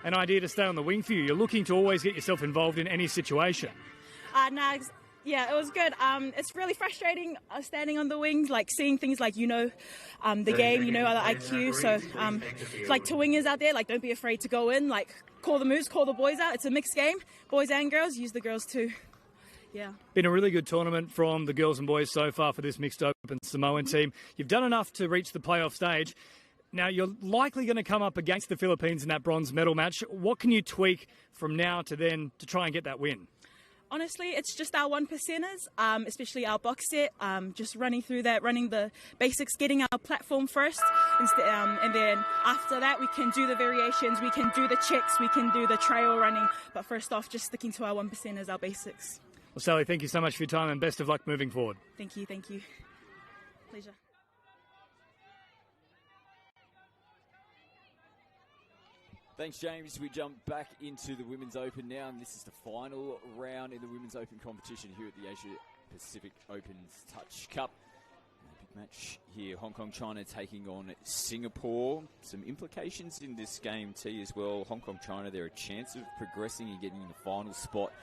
an idea to stay on the wing for you? You're looking to always get yourself involved in any situation. Yeah, it was good. It's really frustrating standing on the wings, like seeing things like, the game, the IQ. So, like to wingers out there, like don't be afraid to go in, like call the moves, call the boys out. It's a mixed game, boys and girls. Use the girls too. Yeah. Been a really good tournament from the girls and boys so far for this mixed open Samoan team. You've done enough to reach the playoff stage. Now, you're likely going to come up against the Philippines in that bronze medal match. What can you tweak from now to then to try and get that win? Honestly, it's just our 1%ers, especially our box set, just running through that, running the basics, getting our platform first, and then after that we can do the variations, we can do the checks, we can do the trail running, but first off, just sticking to our 1%ers, our basics. Well, Sally, thank you so much for your time and best of luck moving forward. Thank you. Pleasure. Thanks, James. We jump back into the Women's Open now, and this is the final round in the Women's Open competition here at the Asia Pacific Open's Touch Cup. A big match here, Hong Kong, China taking on Singapore. Some implications in this game, T, as well. Hong Kong, China, they're a chance of progressing and getting in the final spot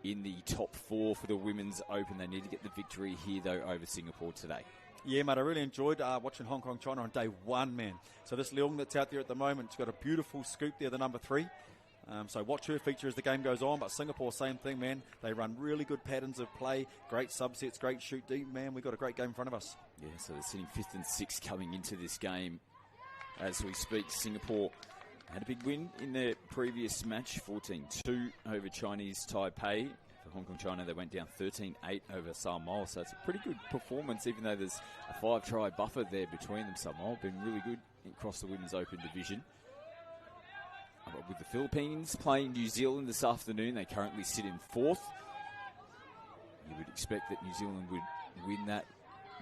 in the top 4 for the Women's Open. They need to get the victory here, though, over Singapore today. Yeah, mate, I really enjoyed watching Hong Kong, China on day 1, man. So this Leung that's out there at the moment, she's got a beautiful scoop there, the number 3. So watch her feature as the game goes on. But Singapore, same thing, man. They run really good patterns of play, great subsets, great shoot deep, man. We've got a great game in front of us. Yeah, so they're sitting 5th and 6th coming into this game. As we speak, Singapore had a big win in their previous match, 14-2 over Chinese Taipei. For Hong Kong, China, they went down 13-8 over Samoa, so it's a pretty good performance, even though there's a 5-try buffer there between them. Samoa been really good across the Women's Open division. But with the Philippines playing New Zealand this afternoon, they currently sit in 4th. You would expect that New Zealand would win that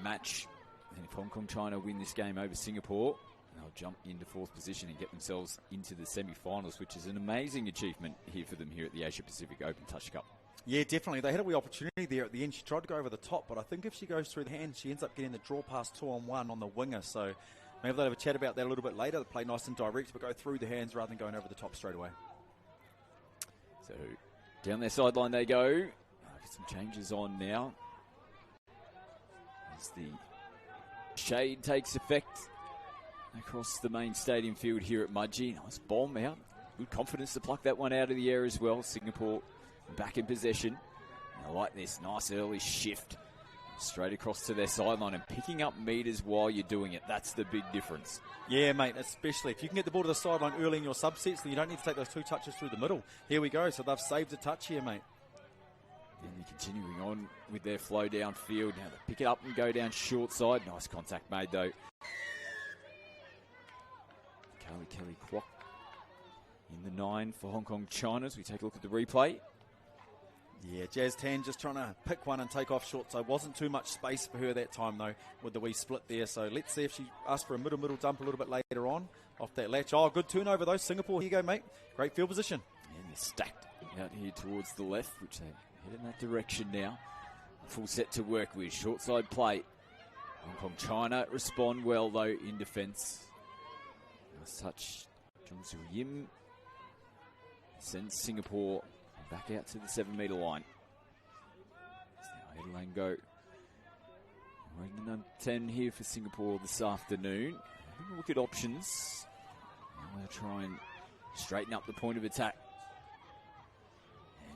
match, and if Hong Kong, China win this game over Singapore, they'll jump into 4th position and get themselves into the semi-finals, which is an amazing achievement here for them here at the Asia Pacific Open Touch Cup. Yeah, definitely. They had a wee opportunity there at the end. She tried to go over the top, but I think if she goes through the hand, she ends up getting the draw pass 2-on-1 on the winger. So maybe they'll have a chat about that a little bit later. They play nice and direct, but go through the hands rather than going over the top straight away. So down their sideline they go. Get some changes on now as the shade takes effect across the main stadium field here at Mudgee. Nice bomb out. Good confidence to pluck that one out of the air as well. Singapore back in possession. And I like this nice early shift straight across to their sideline and picking up meters while you're doing it. That's the big difference. Yeah, mate, especially if you can get the ball to the sideline early in your subsets, then you don't need to take those 2 touches through the middle. Here we go. So they've saved a touch here, mate. And they're continuing on with their flow downfield. Now they pick it up and go down short side. Nice contact made, though. Kelly Kwok in the 9 for Hong Kong, China as we take a look at the replay. Yeah, Jazz Tan just trying to pick one and take off short, so wasn't too much space for her that time, though, with the wee split there. So let's see if she asks for a middle dump a little bit later on off that latch. Oh, good turnover, though. Singapore, here you go, mate. Great field position. And they're stacked out here towards the left, which they head in that direction now. Full set to work with. Short side play. Hong Kong, China respond well, though, in defence. Nice touch. Jung Soo Yim sends Singapore back out to the 7-metre line. Now Edelango wearing the number 10 here for Singapore this afternoon. Having a look at options. Now they'll try and straighten up the point of attack.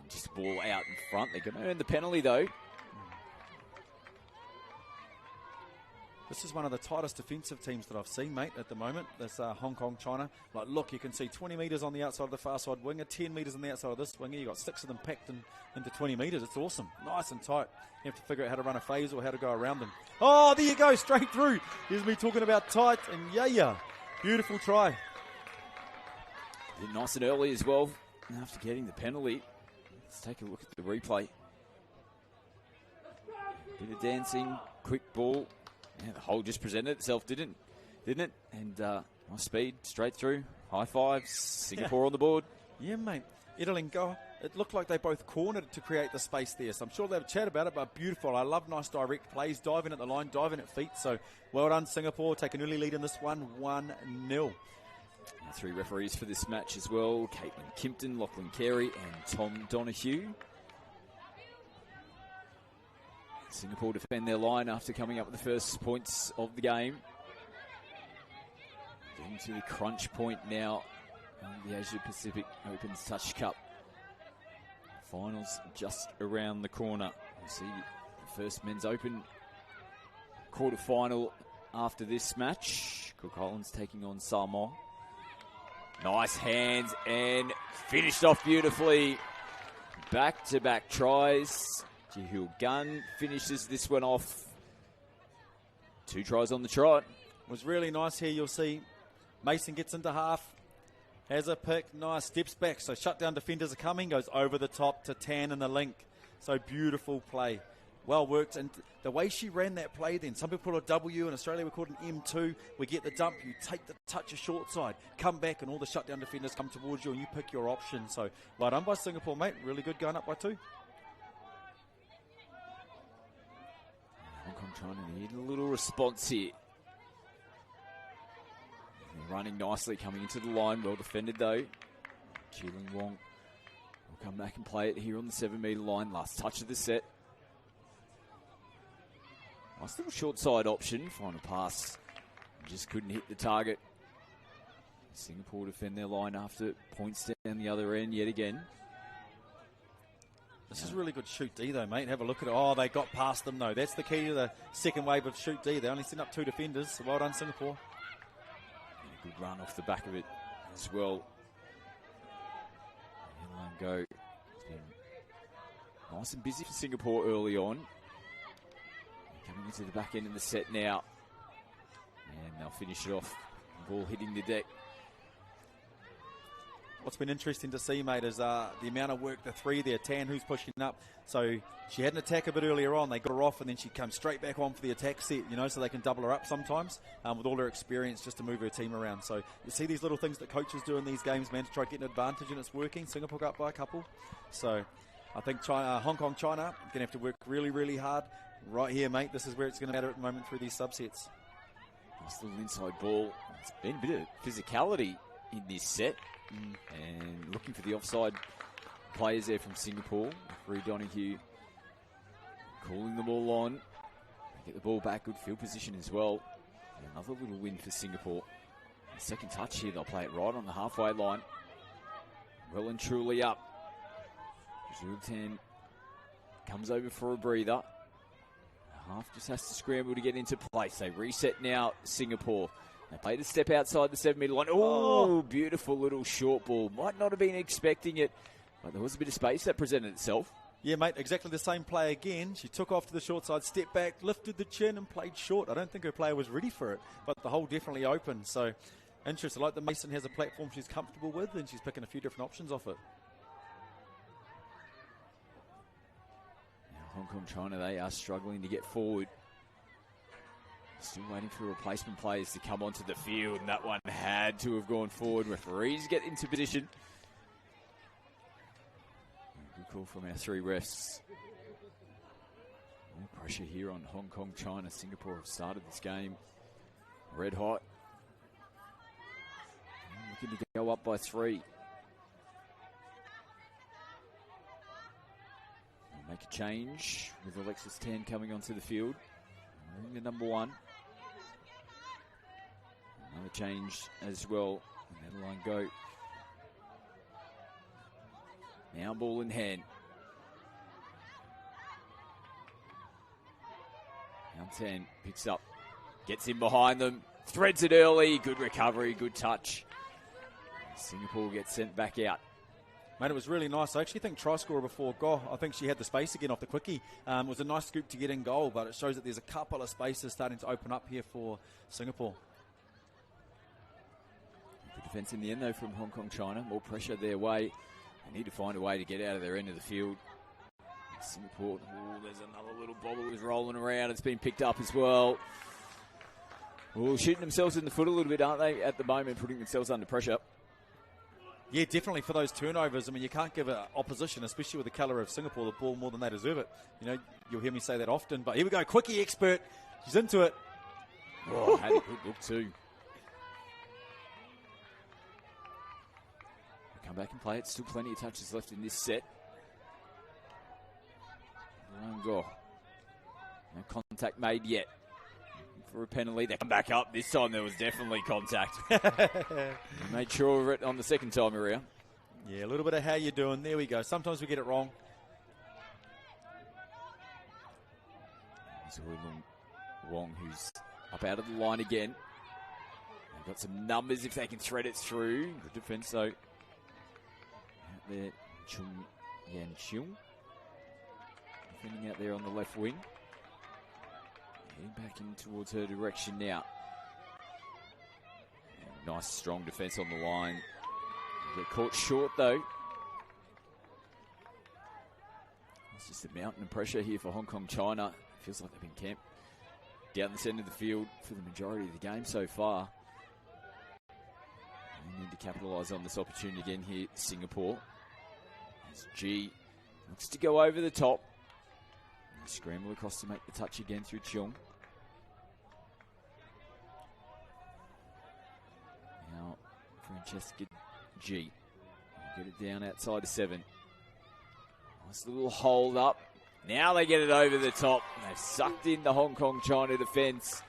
And just ball out in front. They're going to earn the penalty, though. This is one of the tightest defensive teams that I've seen, mate, at the moment. This Hong Kong, China. Like, look, you can see 20 metres on the outside of the far side winger, 10 metres on the outside of this winger. You've got 6 of them packed into 20 metres. It's awesome. Nice and tight. You have to figure out how to run a phase or how to go around them. Oh, there you go, straight through. Here's me talking about tight, and yeah. Beautiful try. Yeah, nice and early as well, after getting the penalty. Let's take a look at the replay. Bit of dancing, quick ball. Yeah, the hole just presented itself, didn't it? And nice speed, straight through. High fives, Singapore on the board. Yeah, mate. Edelango, it looked like they both cornered to create the space there. So I'm sure they'll have a chat about it, but beautiful. I love nice direct plays, diving at the line, diving at feet. So well done, Singapore. Take an early lead in this one, 1-0. Our 3 referees for this match as well: Caitlin Kimpton, Lachlan Carey, and Tom Donoghue. Singapore defend their line after coming up with the first points of the game. Getting to the crunch point now of the Asia Pacific Opens Touch Cup. Finals just around the corner. We'll see the first men's open quarter-final after this match. Cook Islands taking on Samoa. Nice hands and finished off beautifully. Back-to-back tries. Ji-Hyo Gun finishes this one off. 2 tries on the trot. Was really nice here. You'll see Mason gets into half. Has a pick, nice, steps back. So shutdown defenders are coming, goes over the top to Tan in the link. So beautiful play. Well worked. And the way she ran that play then, some people call it a W, in Australia we call it an M2. We get the dump, you take the touch of short side, come back and all the shutdown defenders come towards you and you pick your option. So well done by Singapore, mate. Really good, going up by 2. Hong Kong trying to need a little response here. They're running nicely, coming into the line. Well defended though. Chiling Wong will come back and play it here on the 7-metre line. Last touch of the set. Nice little short side option. Final pass. Just couldn't hit the target. Singapore defend their line after points down the other end yet again. This is really good shoot D though, mate. Have a look at it. Oh, they got past them though. That's the key to the second wave of shoot D. They only sent up 2 defenders. So well done, Singapore. And a good run off the back of it as well. Inline go. It's been nice and busy for Singapore early on. Coming into the back end of the set now. And they'll finish it off. Ball hitting the deck. What's been interesting to see, mate, is the amount of work, the 3 there. Tan, who's pushing up. So she had an attack a bit earlier on. They got her off, and then she comes straight back on for the attack set, you know, so they can double her up sometimes with all her experience just to move her team around. So you see these little things that coaches do in these games, man, to try to get an advantage, and it's working. Singapore got up by a couple. So I think Hong Kong, China, going to have to work really, really hard. Right here, mate, this is where it's going to matter at the moment through these subsets. Nice little inside ball. It's been a bit of physicality in this set. And looking for the offside players there from Singapore. Referee Donoghue calling them all on. They get the ball back, good field position as well. And another little win for Singapore. The second touch here, they'll play it right on the halfway line. Well and truly up. Zhultan comes over for a breather. Half just has to scramble to get into place. They reset now, Singapore. They played a step outside the 7-metre line. Oh, beautiful little short ball. Might not have been expecting it, but there was a bit of space that presented itself. Yeah, mate, exactly the same play again. She took off to the short side, stepped back, lifted the chin and played short. I don't think her player was ready for it, but the hole definitely opened. So, interesting. Like the Mason has a platform she's comfortable with, and she's picking a few different options off it. Now, Hong Kong, China, they are struggling to get forward. Still waiting for replacement players to come onto the field, and that one had to have gone forward. Referees get into position. Good call from our 3 refs. More pressure here on Hong Kong, China. Singapore have started this game red hot. Looking to go up by 3. They'll make a change with Alexis Tan coming onto the field. The number 1. Another change as well. And that line go. Now ball in hand. Now 10 picks up. Gets in behind them. Threads it early. Good recovery. Good touch. Singapore gets sent back out. Mate, it was really nice. I actually think try scorer before goal. I think she had the space again off the quickie. It was a nice scoop to get in goal, but it shows that there's a couple of spaces starting to open up here for Singapore. Good defence in the end, though, from Hong Kong, China. More pressure their way. They need to find a way to get out of their end of the field. Singapore, there's another little bobble is rolling around. It's been picked up as well. Shooting themselves in the foot a little bit, aren't they, at the moment, putting themselves under pressure. Yeah, definitely for those turnovers. I mean, you can't give an opposition, especially with the colour of Singapore, the ball more than they deserve it. You know, you'll hear me say that often. But here we go, quickie expert. She's into it. Oh, had a good look too. come back and play it. Still plenty of touches left in this set. No contact made yet. For a penalty, they come back up. This time there was definitely contact. Made sure of it on the second time around. Yeah, a little bit of how you doing. There we go. Sometimes we get it wrong. There's Wong, who's up out of the line again. They've got some numbers if they can thread it through. Good defence though. Out there, Chung Yan Xiong. Defending out there on the left wing. Heading back in towards her direction now. Nice strong defence on the line. Get caught short though. It's just a mountain of pressure here for Hong Kong China. Feels like they've been camped down the centre of the field for the majority of the game so far. They need to capitalise on this opportunity again here, Singapore. As G looks to go over the top. They scramble across to make the touch again through Cheong. Now Francesca G. Get it down outside of 7. Nice little hold up. Now they get it over the top. They've sucked in the Hong Kong China defence.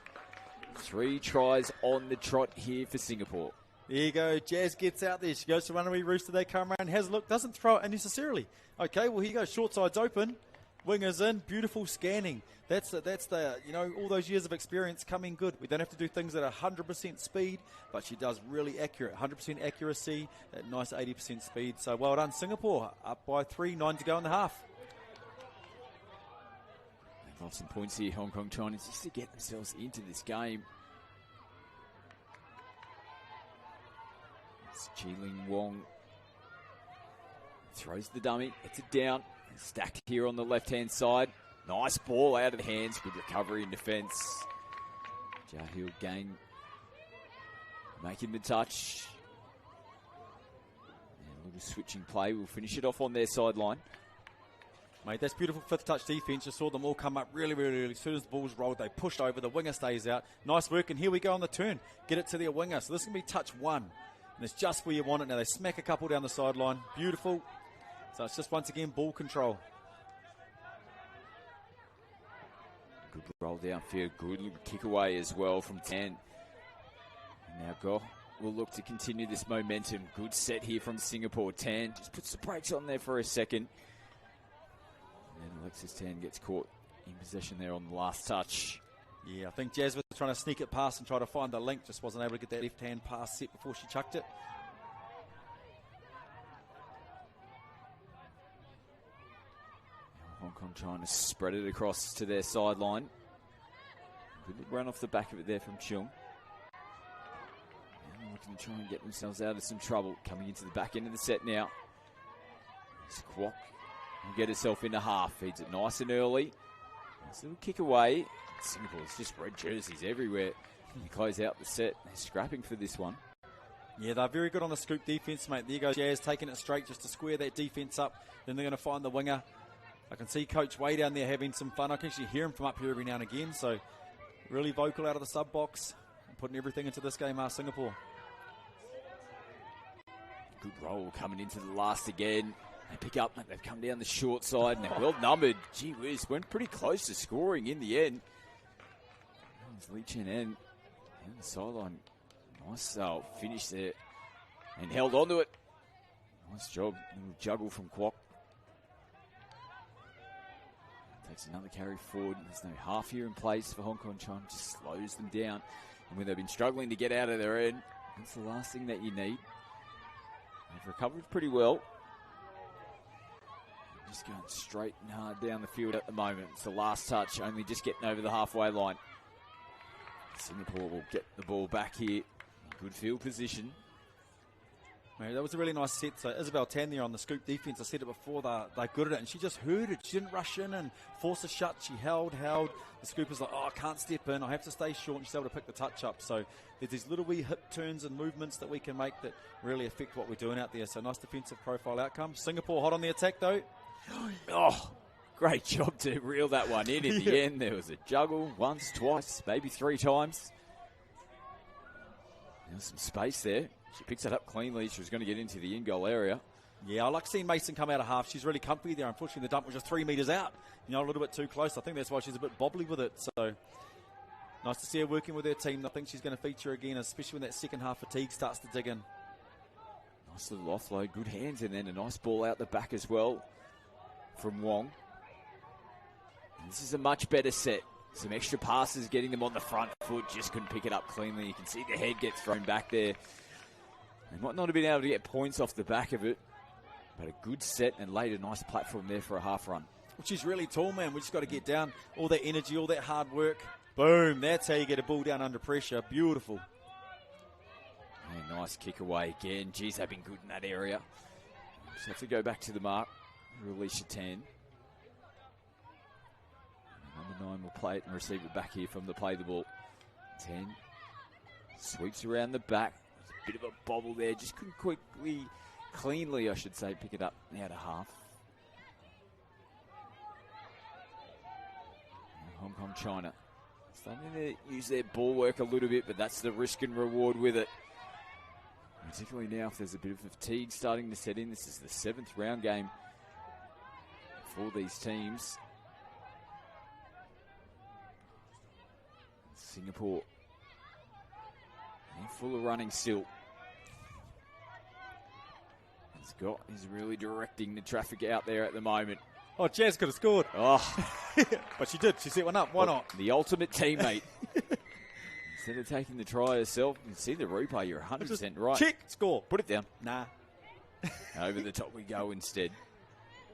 3 tries on the trot here for Singapore. There you go. Jazz gets out there. She goes to runaway rooster. They come around. Has a look. Doesn't throw it unnecessarily. Okay, well, here you go. Short side's open. Wingers in. Beautiful scanning. That's the all those years of experience coming good. We don't have to do things at 100% speed, but she does really accurate. 100% accuracy, that nice 80% speed. So well done, Singapore. Up by 3, 9 to go in the half. They've got some points here, Hong Kong China, just to get themselves into this game. It's Chi-Ling Wong. Throws the dummy, gets it down. Stacked here on the left-hand side. Nice ball out of the hands. Good recovery in defence. Jahil Gang making the touch. And a little switching play. We'll finish it off on their sideline. Mate, that's beautiful fifth touch defence. You saw them all come up really, really early. As soon as the ball's rolled, they pushed over. The winger stays out. Nice work, and here we go on the turn. Get it to their winger. So this is going to be touch 1. And it's just where you want it. Now they smack a couple down the sideline. Beautiful. So it's just once again ball control. Good roll downfield. Good little kick away as well from 10. And now Goh will look to continue this momentum. Good set here from Singapore. Tan just puts the brakes on there for a second. And then Alexis Tan gets caught in possession there on the last touch. Yeah, I think Jazz was trying to sneak it past and try to find the link. Just wasn't able to get that left-hand pass set before she chucked it. Hong Kong trying to spread it across to their sideline. Good run off the back of it there from Cheong. Now looking to try and get themselves out of some trouble. Coming into the back end of the set now. Kwok will get herself into half. Feeds it nice and early. Nice little kick away. Singapore's just red jerseys everywhere. You close out the set. They're scrapping for this one. Yeah, they're very good on the scoop defence, mate. There you go, Jazz, taking it straight just to square that defence up. Then they're going to find the winger. I can see Coach Way down there having some fun. I can actually hear him from up here every now and again. So really vocal out of the sub box. Putting everything into this game, Singapore. Good roll coming into the last again. They pick up, they've come down the short side and they're well numbered. Gee whiz, went pretty close to scoring in the end. There's Lee Chen En down the sideline. Nice finish there and held on to it. Nice job. Little juggle from Kwok. Takes another carry forward. There's no half here in place for Hong Kong China. Just slows them down. And when they've been struggling to get out of their end, that's the last thing that you need. They've recovered pretty well. Just going straight and hard down the field at the moment. It's the last touch, only just getting over the halfway line. Singapore will get the ball back here. Good field position. Mate, that was a really nice set. So Isabel Tan there on the scoop defence. I said it before, they're good at it. And she just heard it. She didn't rush in and force a shut. She held. The scooper's like, I can't step in. I have to stay short. And she's able to pick the touch up. So there's these little wee hip turns and movements that we can make that really affect what we're doing out there. So nice defensive profile outcome. Singapore hot on the attack though. Oh, great job to reel that one in the end. There was a juggle once, twice, maybe 3 times. There's some space there. She picks it up cleanly. She was going to get into the in-goal area. Yeah, I like seeing Mason come out of half. She's really comfy there. Unfortunately, the dump was just 3 metres out. You know, a little bit too close. I think that's why she's a bit bobbly with it. So nice to see her working with her team. I think she's going to feature again, especially when that second half fatigue starts to dig in. Nice little offload, good hands, and then a nice ball out the back as well from Wong. And this is a much better set. Some extra passes, getting them on the front foot. Just couldn't pick it up cleanly. You can see the head get thrown back there. They might not have been able to get points off the back of it, but a good set and laid a nice platform there for a half run. Well, she's really tall, man. We just got to get down. All that energy, all that hard work. Boom. That's how you get a ball down under pressure. Beautiful. And nice kick away again. Geez, they've been good in that area. Just have to go back to the mark. Release your 10. Number 9 will play it and receive it back here from the play the ball. 10. Sweeps around the back. A bit of a bobble there. Just couldn't cleanly, I should say, pick it up out of half. And Hong Kong, China. Starting to use their ball work a little bit, but that's the risk and reward with it. Particularly now if there's a bit of fatigue starting to set in. This is the 7th round game for these teams. Singapore. And full of running still. Scott is really directing the traffic out there at the moment. Oh, Jazz could have scored. Oh. But she did. She set one up. Why not? The ultimate teammate. Instead of taking the try herself, you see the replay, you're 100% right. Check, score. Put it down. Nah. Over the top we go instead.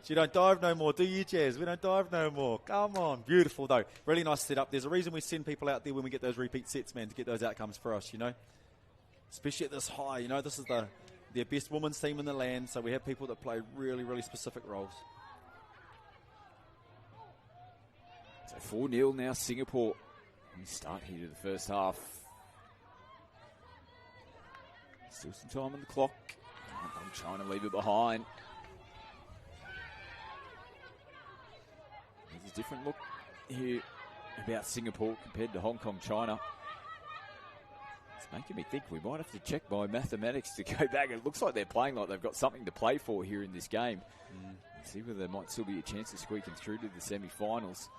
She don't dive no more, do you, Jazz? We don't dive no more. Come on. Beautiful, though. Really nice setup. There's a reason we send people out there when we get those repeat sets, man, to get those outcomes for us, you know? Especially at this high, you know, this is their best women's team in the land, so we have people that play really, really specific roles. So 4-0 now, Singapore. We start here to the first half. Still some time on the clock. I'm trying to leave it behind. There's a different look here about Singapore compared to Hong Kong, China. It's making me think we might have to check my mathematics to go back. It looks like they're playing like they've got something to play for here in this game. See whether there might still be a chance of squeaking through to the semi-finals.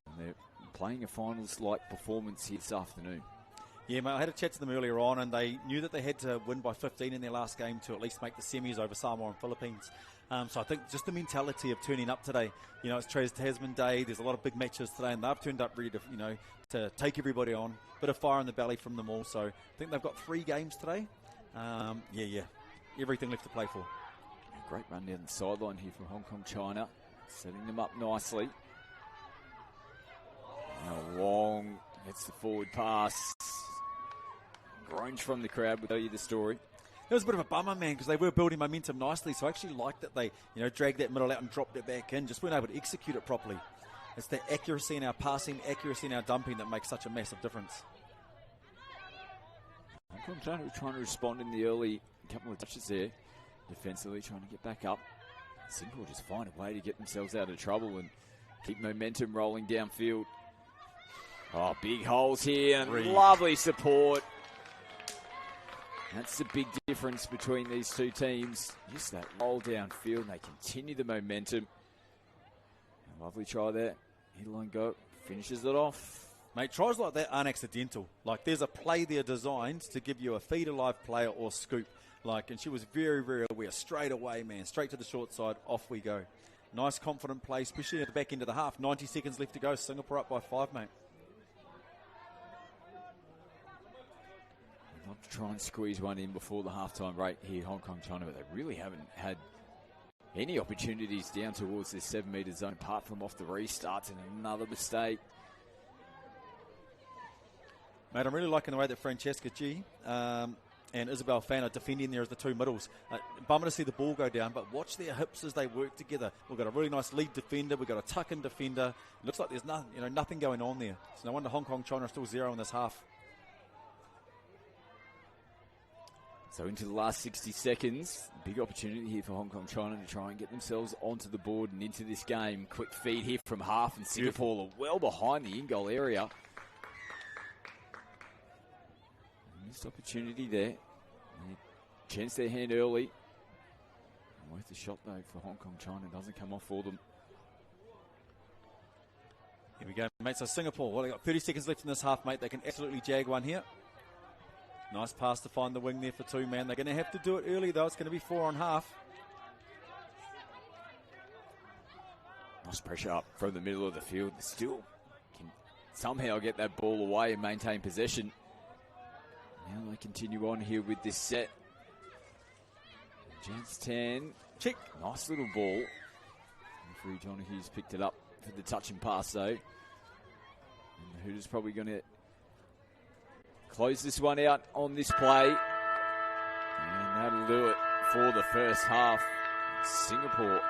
And they're playing a finals-like performance here this afternoon. Yeah, mate, I had a chat to them earlier on, and they knew that they had to win by 15 in their last game to at least make the semis over Samoa and Philippines. So I think just the mentality of turning up today, you know, it's Tasman Day, there's a lot of big matches today, and they've turned up ready to, you know, to take everybody on. Bit of fire in the belly from them all, so I think they've got 3 games today. Yeah, everything left to play for. Great run down the sideline here from Hong Kong, China, setting them up nicely. Now Wong gets the forward pass. Groans from the crowd will tell you the story. It was a bit of a bummer, man, because they were building momentum nicely, so I actually liked that they, you know, dragged that middle out and dropped it back in, just weren't able to execute it properly. It's the accuracy in our passing, accuracy in our dumping that makes such a massive difference. I'm trying to respond in the early couple of touches there, defensively trying to get back up. Singapore just find a way to get themselves out of trouble and keep momentum rolling downfield. Oh, big holes here, and lovely support. That's the big difference between these two teams. Just that roll downfield, and they continue the momentum. A lovely try there. Headline go, finishes it off. Mate, tries like that aren't accidental. Like, there's a play there designed to give you a feed alive player or scoop. Like, and she was very, very aware. Straight away, man. Straight to the short side. Off we go. Nice, confident play, especially at the back end of the half. 90 seconds left to go. Singapore up by 5, mate. I'd love to try and squeeze one in before the halftime break here, Hong Kong, China, but they really haven't had any opportunities down towards this 7-metre zone, apart from off the restarts and another mistake. Mate, I'm really liking the way that Francesca G and Isabel Fan are defending there as the two middles. Bummer to see the ball go down, but watch their hips as they work together. We've got a really nice lead defender. We've got a tuck-in defender. It looks like there's nothing going on there. So no wonder Hong Kong, China are still 0 in this half. So into the last 60 seconds, big opportunity here for Hong Kong, China to try and get themselves onto the board and into this game. Quick feed here from half, and Singapore are well behind the in-goal area. Missed opportunity there. They chance their hand early. Worth the shot though for Hong Kong China. Doesn't come off for them. Here we go, mate. So Singapore, well, they got 30 seconds left in this half, mate. They can absolutely jag one here. Nice pass to find the wing there for two, man. They're going to have to do it early, though. It's going to be 4 on half. Nice pressure up from the middle of the field. Still can somehow get that ball away and maintain possession. Now they continue on here with this set. Chance 10. Check. Nice little ball. Referee John Hughes picked it up for the touch and pass, though. And the Hooters probably going to close this one out on this play. And that'll do it for the first half. Singapore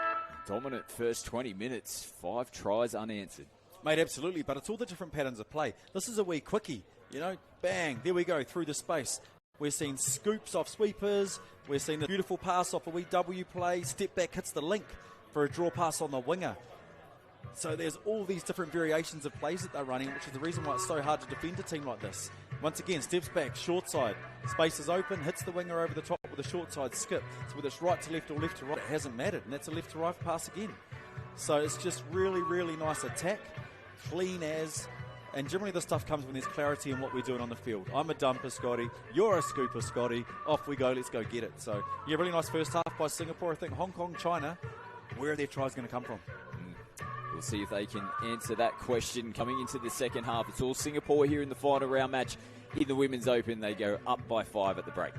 dominant first 20 minutes. 5 tries unanswered. Mate, absolutely, but it's all the different patterns of play. This is a wee quickie, you know, bang, there we go, through the space. We're seeing scoops off sweepers. We're seeing the beautiful pass off a wee W play. Step back hits the link for a draw pass on the winger. So there's all these different variations of plays that they're running, which is the reason why it's so hard to defend a team like this. Once again, steps back, short side. Space is open, hits the winger over the top with a short side skip. So whether it's right to left or left to right, it hasn't mattered. And that's a left to right pass again. So it's just really, really nice attack. Clean as. And generally this stuff comes when there's clarity in what we're doing on the field. I'm a dumper, Scotty. You're a scooper, Scotty. Off we go. Let's go get it. So, yeah, really nice first half by Singapore. I think Hong Kong, China, where are their tries going to come from? We'll see if they can answer that question coming into the second half. It's all Singapore here in the final round match. In the Women's Open, they go up by 5 at the break.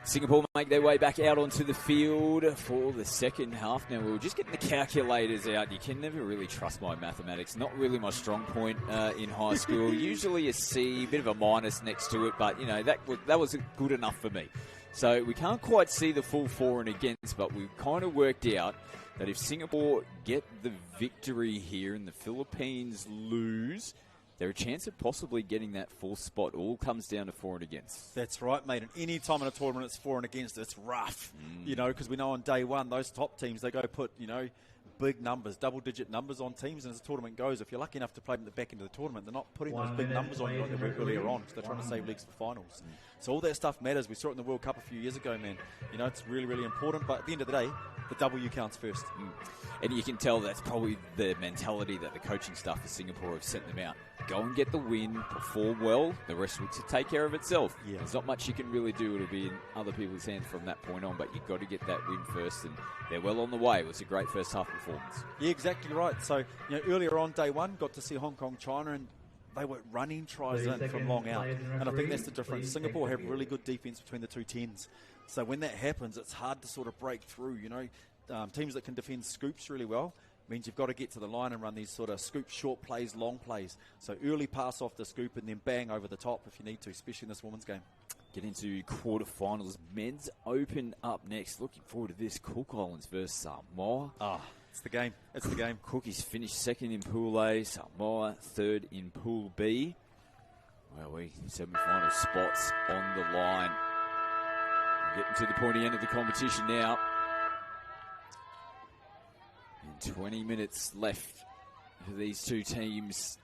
Singapore make their way back out onto the field for the second half. Now, we were just getting the calculators out. You can never really trust my mathematics. Not really my strong point in high school. Usually a C, a bit of a minus next to it, but, you know, that was good enough for me. So we can't quite see the full for and against, but we've kind of worked out that if Singapore get the victory here and the Philippines lose, there's a chance of possibly getting that 4th spot. All comes down to for and against. That's right, mate. And any time in a tournament it's for and against, it's rough. You know, because we know on day one, those top teams, they go put, you know, big numbers, double-digit numbers on teams. And as the tournament goes, if you're lucky enough to play them at the back end of the tournament, they're not putting those big numbers on you like they were earlier on, because they're trying to save legs for finals. So all that stuff matters. We saw it in the World Cup a few years ago, man. You know, it's really, really important. But at the end of the day, the W counts first. And you can tell that's probably the mentality that the coaching staff for Singapore have sent them out. go and get the win, perform well, the rest will take care of itself. Yeah. There's not much you can really do. It'll be in other people's hands from that point on, but you've got to get that win first, and they're well on the way. It was a great first half performance. Yeah, exactly right. So, earlier on, day one, got to see Hong Kong, China, and they were running tries in from long out. And I think that's the difference. Singapore have really good defense between the two tens. So when that happens, it's hard to sort of break through, Teams that can defend scoops really well means you've got to get to the line and run these sort of scoop short plays, long plays. So early pass off the scoop and then bang over the top if you need to, especially in this women's game. Get into quarterfinals. Men's Open up next. Looking forward to this. Cook Islands versus Samoa. It's the game. It's the game. Cookies finished second in Pool A. Samoa third in Pool B. Well, semi-final spots on the line. We're getting to the pointy end of the competition now. And 20 minutes left for these two teams.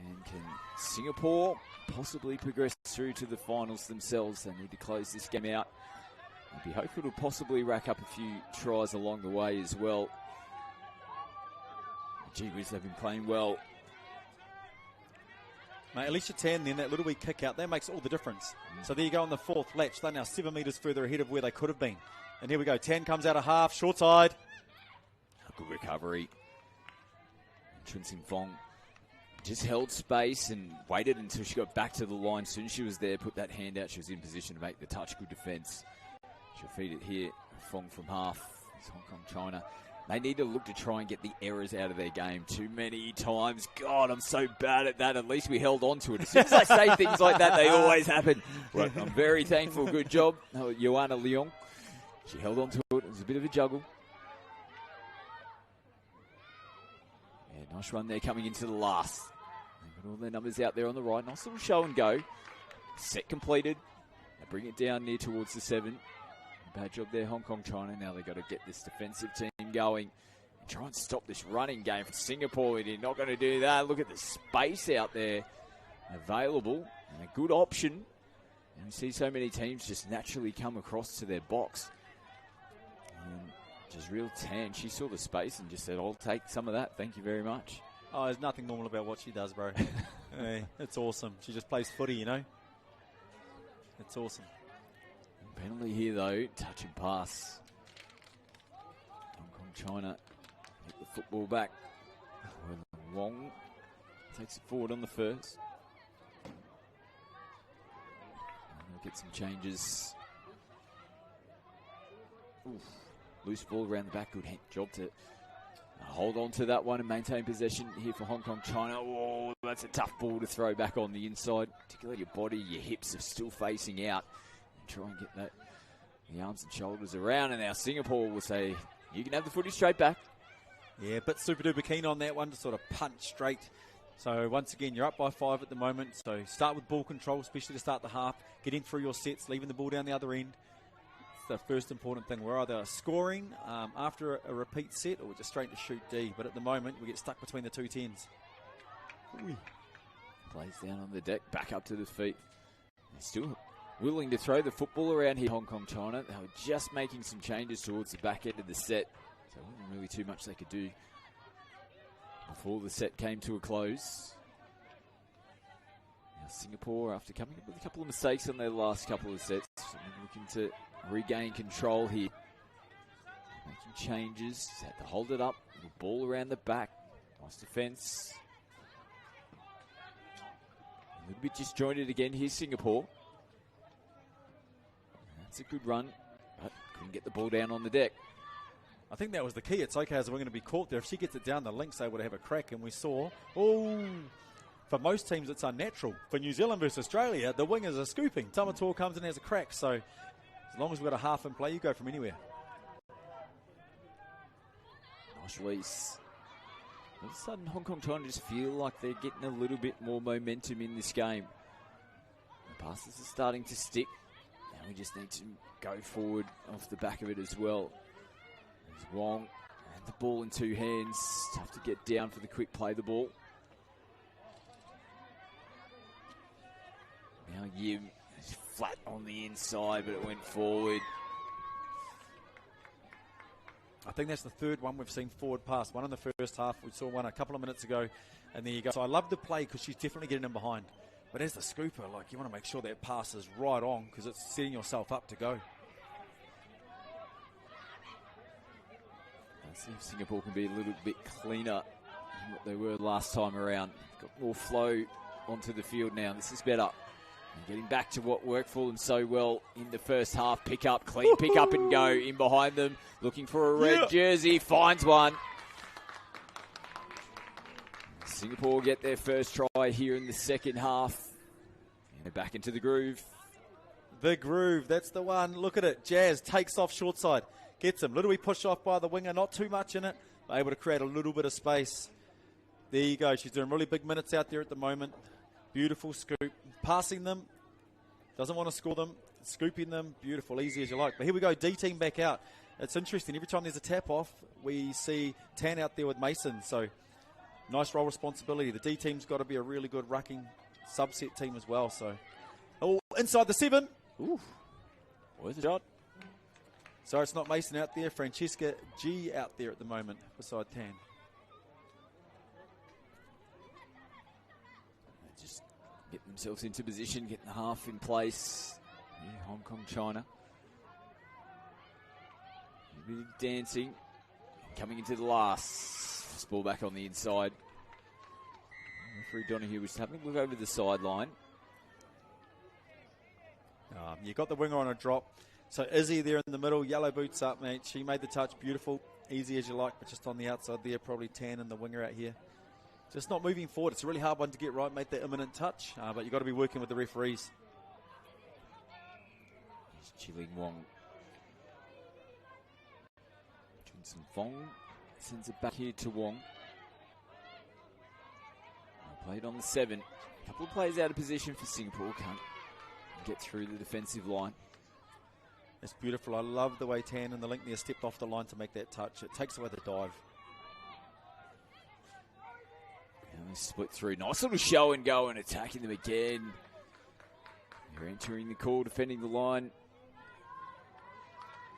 And can Singapore possibly progress through to the finals themselves? They need to close this game out. I'd be hopeful to possibly rack up a few tries along the way as well. Gee whiz, they've been playing well. Mate, Alicia Tan then, that little wee kick out, that makes all the difference. So there you go on the fourth latch. They're now 7 metres further ahead of where they could have been. And here we go. Tan comes out of half, short side. Good recovery. Chun Sim Fong just held space and waited until she got back to the line. As soon as she was there, put that hand out. She was in position to make the touch. Good defence. She'll feed it here. Fong from half. It's Hong Kong, China. They need to look to try and get the errors out of their game too many times. God, I'm so bad at that. At least we held on to it. As soon as I say things like that, they always happen. But I'm very thankful. Good job. Joanna Leong. She held on to it. It was a bit of a juggle. Yeah, nice run there coming into the last. They've got all their numbers out there on the right. Nice little show and go. Set completed. They bring it down near towards the 7. Bad job there, Hong Kong, China. Now they've got to get this defensive team going and try and stop this running game from Singapore. They're not going to do that. Look at the space out there available and a good option. And we see so many teams just naturally come across to their box. And just real Tan. She saw the space and just said, I'll take some of that. Thank you very much. Oh, there's nothing normal about what she does, bro. Hey, it's awesome. She just plays footy, It's awesome. Penalty here, though. Touch and pass. Hong Kong, China hit the football back. Wong takes it forward on the first. And they'll get some changes. Oof. Loose ball around the back. Good job to hold on to that one and maintain possession here for Hong Kong, China. Oh, that's a tough ball to throw back on the inside. Particularly your body, your hips are still facing out. Try and get the arms and shoulders around, and now Singapore will say, you can have the footy straight back. Yeah, but super duper keen on that one to sort of punch straight. So once again, you're up by 5 at the moment. So start with ball control, especially to start the half. Getting through your sets, leaving the ball down the other end. It's the first important thing. We're either scoring after a repeat set or we're just straight to shoot D. But at the moment, we get stuck between the two tens. Plays down on the deck, back up to the feet. They're still willing to throw the football around here, Hong Kong, China. They were just making some changes towards the back end of the set. So there wasn't really too much they could do before the set came to a close. Now Singapore, after coming up with a couple of mistakes on their last couple of sets, looking to regain control here. Making changes, had to hold it up, the ball around the back. Nice defence. A little bit disjointed again here, Singapore. That's a good run, but couldn't get the ball down on the deck. I think that was the key. It's okay as we're going to be caught there. If she gets it down, the Lynx able to have a crack, and we saw, for most teams it's unnatural. For New Zealand versus Australia, the wingers are scooping. Tamatoa comes in and has a crack, so as long as we've got a half in play, you go from anywhere. Nice release. All of a sudden, Hong Kong China just feel like they're getting a little bit more momentum in this game. The passes are starting to stick. Now we just need to go forward off the back of it as well. There's Wong and the ball in two hands. Tough to get down for the quick play the ball. Now Yim is flat on the inside, but it went forward. I think that's the third one we've seen forward pass. One in the first half. We saw one a couple of minutes ago. And there you go. So I love the play because she's definitely getting in behind. But as the scooper, like, you want to make sure that pass is right on because it's setting yourself up to go. Let's see if Singapore can be a little bit cleaner than what they were last time around. Got more flow onto the field now. This is better. And getting back to what worked for them so well in the first half. Pick up, clean pick up and go in behind them. Looking for a red jersey. Finds one. Singapore get their first try here in the second half. And they're back into the groove. The groove, that's the one. Look at it. Jazz takes off short side. Gets him. Little wee push off by the winger. Not too much in it. But able to create a little bit of space. There you go. She's doing really big minutes out there at the moment. Beautiful scoop. Passing them. Doesn't want to score them. Scooping them. Beautiful. Easy as you like. But here we go. D team back out. It's interesting. Every time there's a tap off, we see Tan out there with Mason. So nice role responsibility. The D team's got to be a really good rucking subset team as well. So, inside the 7. Ooh. Where's the shot? So it's not Mason out there. Francesca G out there at the moment beside Tan. They just get themselves into position, getting the half in place. Yeah, Hong Kong, China. A bit of dancing. Coming into the last. This ball back on the inside. Referee Donahue was having a look over the sideline. You got the winger on a drop. So Izzy there in the middle. Yellow boots up, mate. She made the touch. Beautiful. Easy as you like, but just on the outside there. Probably Tan and the winger out here. Just not moving forward. It's a really hard one to get right. Made that imminent touch. But you've got to be working with the referees. Here's Chiling Wong. Junson Fong sends it back here to Wong. Played on the 7. A couple of players out of position for Singapore. Can't get through the defensive line. It's beautiful. I love the way Tan and the link there stepped off the line to make that touch. It takes away the dive. And they split through. Nice little show and go and attacking them again. They're entering the call, defending the line.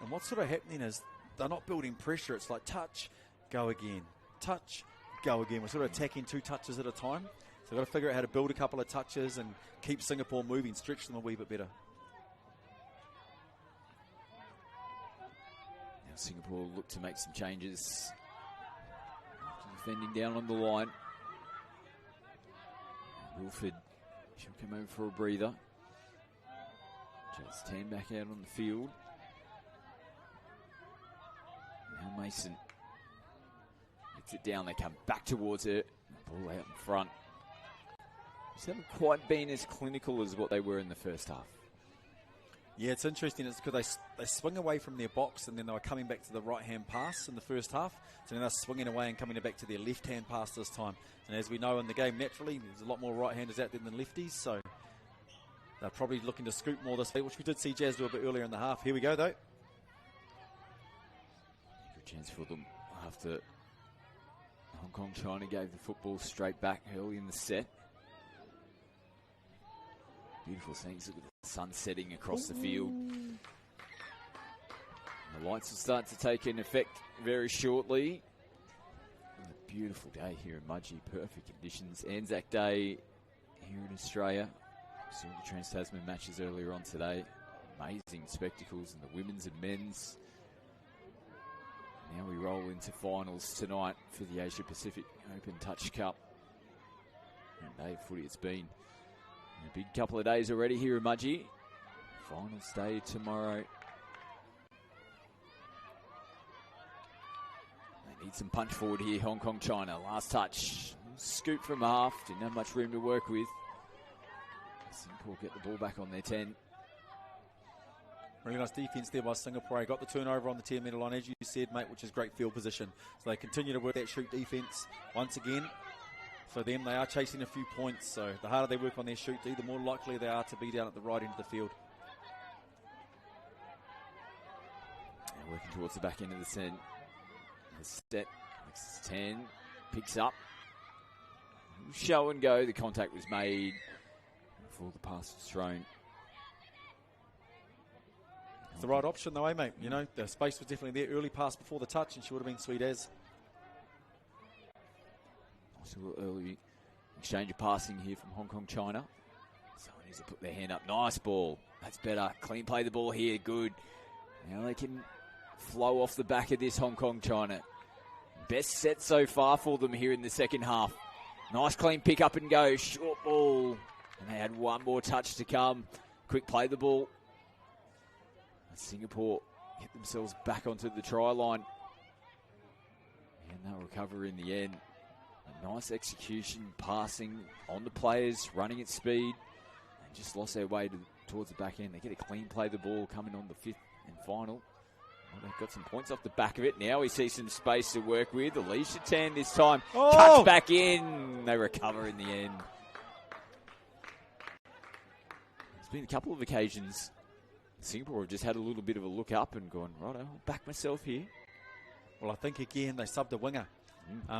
And what's sort of happening is they're not building pressure. It's like touch, go again. Touch, go again. We're sort of attacking 2 touches at a time. So we've got to figure out how to build a couple of touches and keep Singapore moving, stretch them a wee bit better. Now Singapore look to make some changes. Defending down on the line. Wilford, she'll come over for a breather. Just Tan back out on the field. Now Mason gets it down. They come back towards her. Ball out in front. Just haven't quite been as clinical as what they were in the first half. Yeah, it's interesting. It's because they swing away from their box and then they were coming back to the right-hand pass in the first half. So then they're swinging away and coming back to their left-hand pass this time. And as we know in the game, naturally, there's a lot more right-handers out there than lefties. So they're probably looking to scoop more this week, which we did see Jazz do a bit earlier in the half. Here we go, though. Good chance for them after Hong Kong China gave the football straight back early in the set. Beautiful things. Look at the sun setting across the field. And the lights will start to take an effect very shortly. A beautiful day here in Mudgee. Perfect conditions. Anzac Day here in Australia. Saw the Trans-Tasman matches earlier on today. Amazing spectacles in the women's and men's. Now we roll into finals tonight for the Asia Pacific Open Touch Cup. And day of footy it's been. A big couple of days already here in Mudgee. Finals day tomorrow. They need some punch forward here, Hong Kong, China. Last touch. Scoop from half. Didn't have much room to work with. Singapore get the ball back on their 10. Really nice defence there by Singapore. Got the turnover on the 10-metre line, as you said, mate, which is great field position. So they continue to work that shoot defence once again. For them, they are chasing a few points, so the harder they work on their shoot D, the more likely they are to be down at the right end of the field. And working towards the back end of the set. Next 10, picks up. Show and go. The contact was made before the pass was thrown. It's the right option though, mate. You know, the space was definitely there. Early pass before the touch, and she would have been sweet as. Nice little early exchange of passing here from Hong Kong, China. Someone needs to put their hand up. Nice ball. That's better. Clean play the ball here. Good. Now they can flow off the back of this Hong Kong, China. Best set so far for them here in the second half. Nice clean pick up and go. Short ball. And they had one more touch to come. Quick play the ball. And Singapore get themselves back onto the try line. And they'll recover in the end. A nice execution, passing on the players, running at speed. And just lost their way towards the back end. They get a clean play the ball coming on the fifth and final. Well, they've got some points off the back of it. Now we see some space to work with. Alicia Tan this time cuts back in. They recover in the end. There's been a couple of occasions Singapore have just had a little bit of a look up and gone, right, I'll back myself here. Well, I think again they subbed a winger.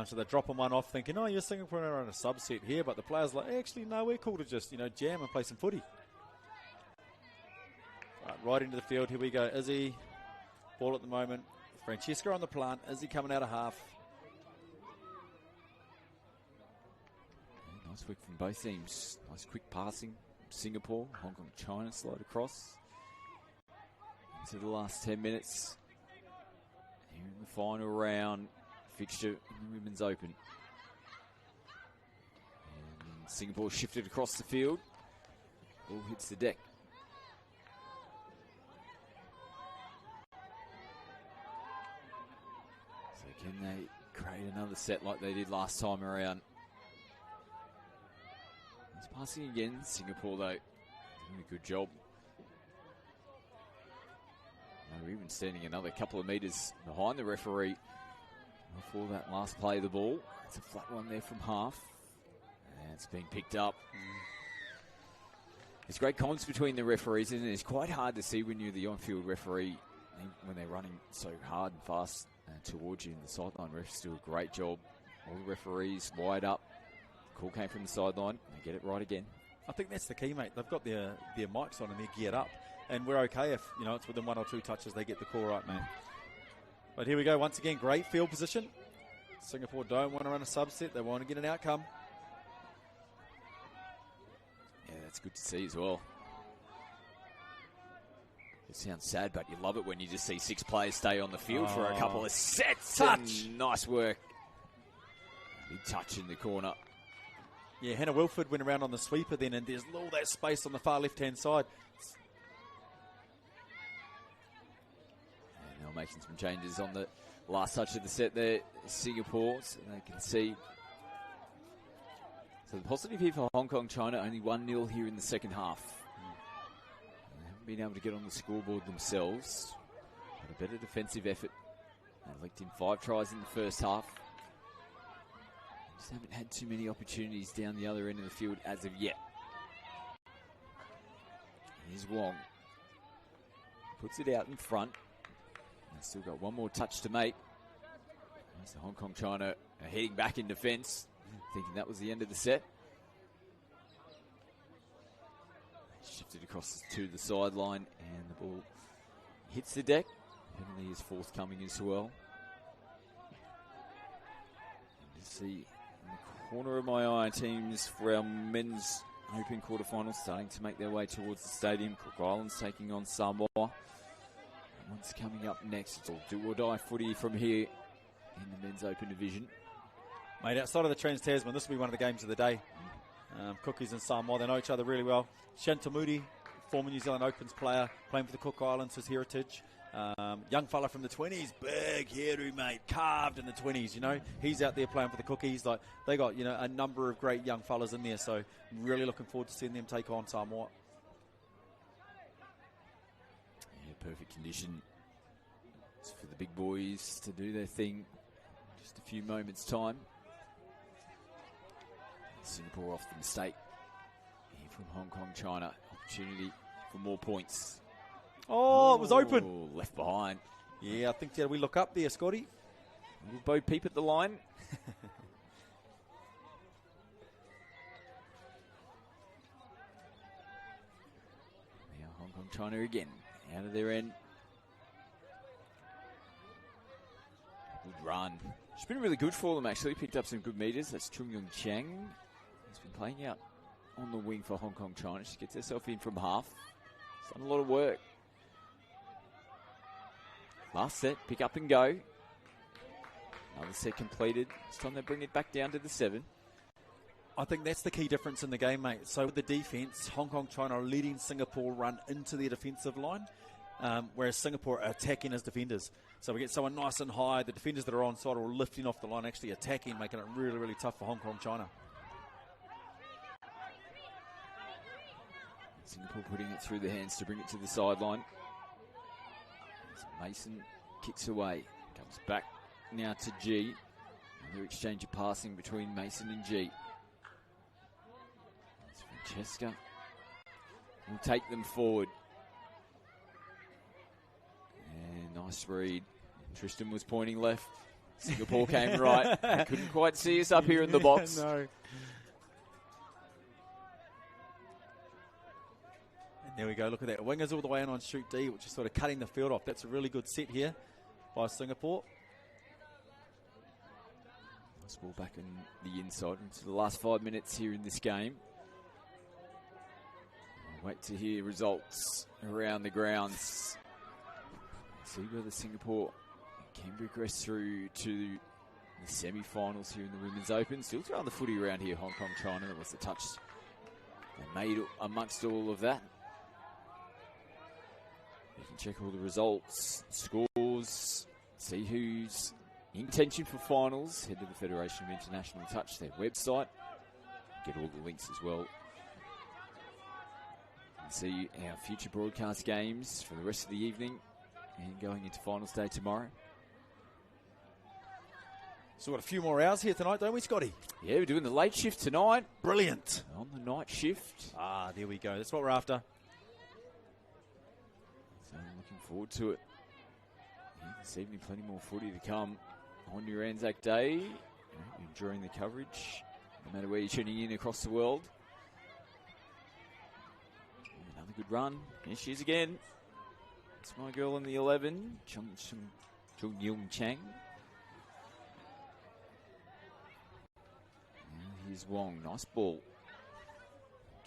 So they're dropping one off thinking, oh, you're Singapore are on a subset here. But the players are like, actually, no, we're cool to just, jam and play some footy. Right into the field. Here we go. Izzy. Ball at the moment. Francesca on the plant. Izzy coming out of half. Yeah, nice work from both teams. Nice quick passing. Singapore, Hong Kong, China slide across. Into the last 10 minutes. Here in the final round. Fixture in the Women's Open. And Singapore shifted across the field. Ball hits the deck. So can they create another set like they did last time around? It's passing again. Singapore, though, doing a good job. They're even standing another couple of metres behind the referee before that last play of the ball. It's a flat one there from half. And it's being picked up. There's great comms between the referees, and it's quite hard to see when you're the on-field referee when they're running so hard and fast towards you. And the sideline refs do a great job. All the referees wide up. Call came from the sideline. They get it right again. I think that's the key, mate. They've got their mics on and they're geared up. And we're okay if, it's within one or two touches they get the call right, mate. But here we go. Once again, great field position. Singapore don't want to run a subset. They want to get an outcome. Yeah, that's good to see as well. It sounds sad, but you love it when you just see 6 players stay on the field for a couple of sets. Touch. Nice work. Big touch in the corner. Yeah, Hannah Wilford went around on the sweeper then, and there's all that space on the far left-hand side. And they're making some changes on the last touch of the set there, Singapore, so they can see. So the positive here for Hong Kong, China, only 1-0 here in the second half. They haven't been able to get on the scoreboard themselves. Had a better defensive effort. They linked in 5 tries in the first half. Just haven't had too many opportunities down the other end of the field as of yet. Here's Wong. Puts it out in front. They've still got one more touch to make. So Hong Kong, China are heading back in defence, thinking that was the end of the set. Shifted across to the sideline, and the ball hits the deck. Penalty is forthcoming as well. And to see in the corner of my eye, teams for our men's Open quarterfinals starting to make their way towards the stadium. Cook Islands taking on Samoa. What's coming up next? It's all do or die footy from here in the men's Open division. Mate, outside of the Trans-Tasman, this will be one of the games of the day. Cookies and Samoa, they know each other really well. Shantamudi, former New Zealand Opens player, playing for the Cook Islands, his heritage. Young fella from the 20s, big hairy mate, carved in the 20s, He's out there playing for the Cookies. Like, they got, a number of great young fellas in there, so really looking forward to seeing them take on Samoa. Yeah, perfect condition for the big boys to do their thing. Just a few moments' time. Singapore off the mistake. Here from Hong Kong, China. Opportunity for more points. Oh, it was open. Left behind. Yeah, I think we look up there, Scotty. Little Bo Peep at the line. Now Hong Kong, China again. Out of their end. run. She's been really good for them, actually. Picked up some good metres. That's Chung Yung Chang. She's been playing out on the wing for Hong Kong China. She gets herself in from half. She's done a lot of work. Last set, pick up and go. Another set completed. This time they bring it back down to the 7. I think that's the key difference in the game, mate. So with the defence, Hong Kong China are letting Singapore run into their defensive line, whereas Singapore are attacking as defenders. So we get someone nice and high. The defenders that are on side are lifting off the line, actually attacking, making it really, really tough for Hong Kong China. Singapore putting it through the hands to bring it to the sideline. Mason kicks away. Comes back now to G. Another exchange of passing between Mason and G. Francesca will take them forward. And nice read. Tristan was pointing left. Singapore came right. They couldn't quite see us up here in the box. No. And there we go. Look at that. Wingers all the way in on shoot D, which is sort of cutting the field off. That's a really good set here by Singapore. Nice ball back in the inside into the last 5 minutes here in this game. Wait to hear results around the grounds. See whether Singapore can progress through to the semi-finals here in the Women's Open. Still throwing the footy around here, Hong Kong China. That was the touch they made amongst all of that. You can check all the results, scores, see who's in contention for finals. Head to the Federation of International Touch, their website. Get all the links as well. And see our future broadcast games for the rest of the evening and going into finals day tomorrow. So we've got a few more hours here tonight, don't we, Scotty? Yeah, we're doing the late shift tonight. Brilliant. On the night shift. Ah, there we go. That's what we're after. So I'm looking forward to it. Yeah, this evening, plenty more footy to come on your Anzac Day. You know, enjoying the coverage, no matter where you're tuning in across the world. Another good run. Here she is again. It's my girl in the 11, Chung Yung Chang. Now here's Wong. Nice ball.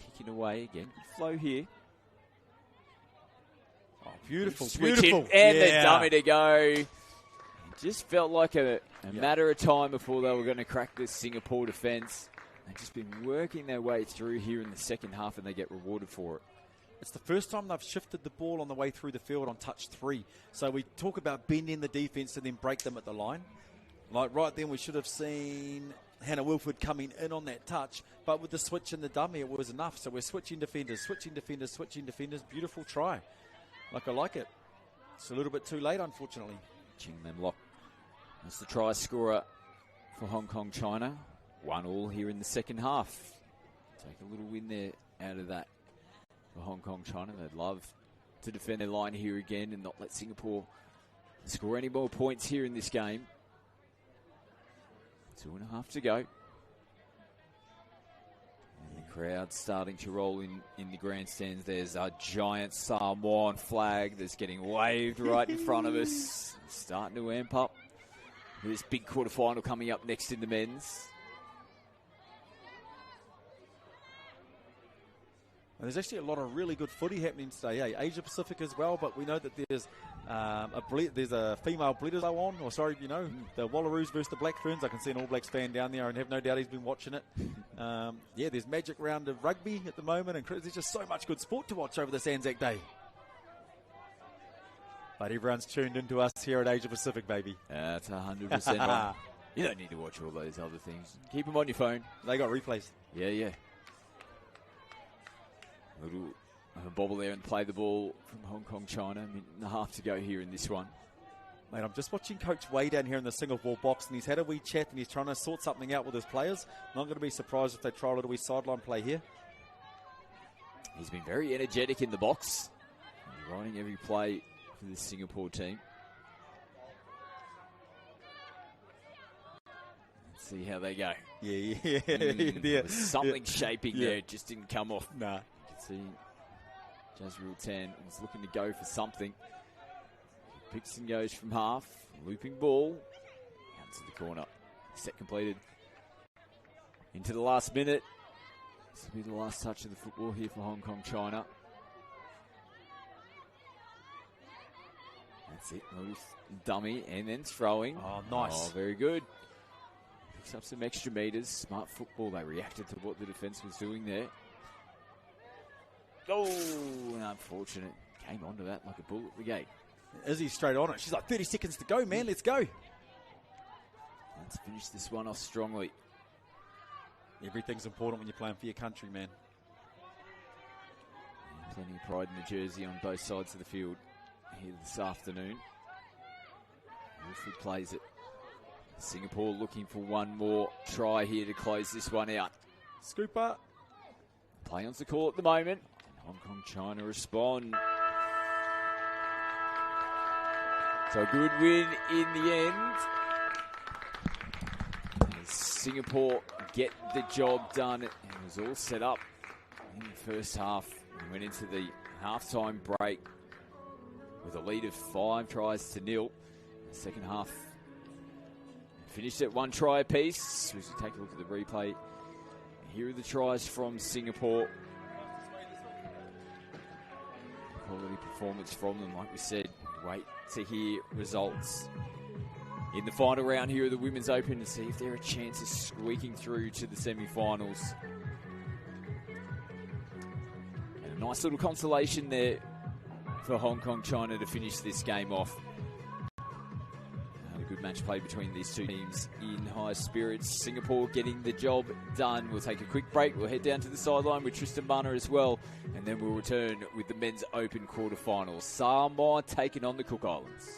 Kicking away again. Good flow here. Oh, beautiful, beautiful. And the dummy to go. It just felt like a matter of time before they were going to crack this Singapore defence. They've just been working their way through here in the second half, and they get rewarded for it. It's the first time they've shifted the ball on the way through the field on touch 3. So we talk about bending the defence and then break them at the line. Like right then we should have seen Hannah Wilford coming in on that touch, but with the switch and the dummy it was enough. So we're switching defenders, switching defenders, switching defenders. Beautiful try. Like I like it. It's a little bit too late, unfortunately. Ching Lam Lok as the try scorer for Hong Kong China. 1-1 here in the second half. Take a little win there out of that for Hong Kong China. They'd love to defend their line here again and not let Singapore score any more points here in this game. 2.5 to go. And the crowd starting to roll in the grandstands. There's a giant Samoan flag that's getting waved right in front of us. It's starting to amp up. This big quarterfinal coming up next in the men's. And there's actually a lot of really good footy happening today, Asia Pacific as well, but we know that there's a female Bledisloe on, or sorry, you know, the Wallaroos versus the Black Ferns. I can see an All Blacks fan down there and have no doubt he's been watching it. There's magic round of rugby at the moment, and there's just so much good sport to watch over this Anzac Day. But everyone's tuned into us here at Asia Pacific, baby. That's 100% on. You don't need to watch all those other things. Keep them on your phone. They got replays. Yeah. A little bobble there and play the ball from Hong Kong China. 1.5 minutes to go here in this one. Mate, I'm just watching Coach Wei down here in the Singapore box, and he's had a wee chat and he's trying to sort something out with his players. Not going to be surprised if they try a little wee sideline play here. He's been very energetic in the box. He's running every play for the Singapore team. Let's see how they go. Yeah. There was something shaping there. It just didn't come off. Nah. See, Jazreel Tan was looking to go for something. Picks and goes from half. Looping ball. into the corner. Set completed. Into the last minute. This will be the last touch of the football here for Hong Kong, China. That's it. Little dummy and then throwing. Oh, nice. Oh, very good. Picks up some extra metres. Smart football. They reacted to what the defence was doing there. Oh, unfortunate. Came onto that like a bull at the gate. Izzy's straight on it. She's like, 30 seconds to go, man. Let's go. Let's finish this one off strongly. Everything's important when you're playing for your country, man. And plenty of pride in the jersey on both sides of the field here this afternoon. Wilfred plays it. Singapore looking for one more try here to close this one out. Scooper. Play on's the call at the moment. Hong Kong, China respond. So a good win in the end. As Singapore get the job done. It was all set up in the first half. We went into the halftime break with a lead of 5-0. The second half finished at 1 try apiece. As we take a look at the replay, here are the tries from Singapore. Quality performance from them, like we said. Wait to hear results in the final round here of the Women's Open to see if there are chances squeaking through to the semi-finals. And a nice little consolation there for Hong Kong, China to finish this game off. A good match played between these two teams in high spirits. Singapore getting the job done. We'll take a quick break. We'll head down to the sideline with Tristan Barner as well. And then we'll return with the Men's Open quarterfinals. Samoa taking on the Cook Islands.